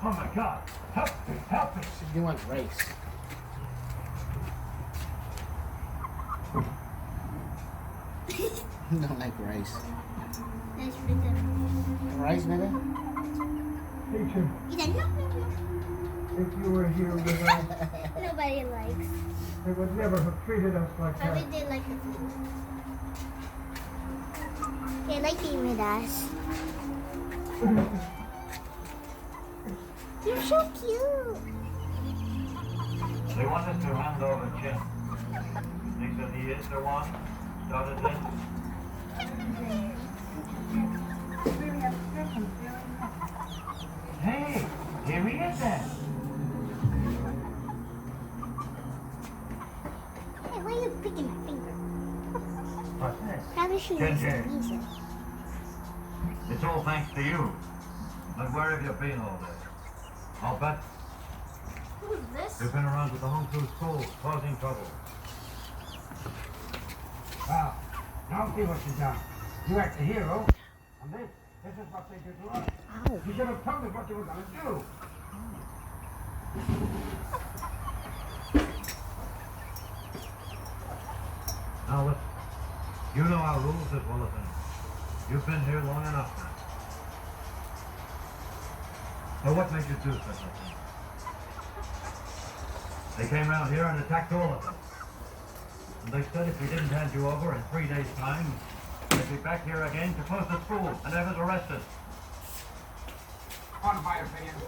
Oh my God! Help me! Help me! She's doing race. You don't like rice. That's rhythm. Rice, baby? Teacher, He said, no, no, no. if you were here with us, Nobody likes. they would never have treated us like Probably that. did like it. They like being with us. You're so cute. They want us to hand over Jim. They said he is the one. Started this. Hey, here he is then. Hey, why are you picking my finger? What's this? Probably should use Ginger. some music. It's all thanks to you. But where have you been all day? I'll bet Who's this? you've been around with the home through school, causing trouble. Wow. Now see what you've done. You act a hero. And this is what they did to us. Ow. You should have told us what you were going to do. Now listen, you know our rules as well as anyone. You've been here long enough now. So what made you do such a thing? They came around here and attacked all of us. And they said if we didn't hand you over in 3 days' time, they'd be back here again to close the school and have us arrested. On my opinion,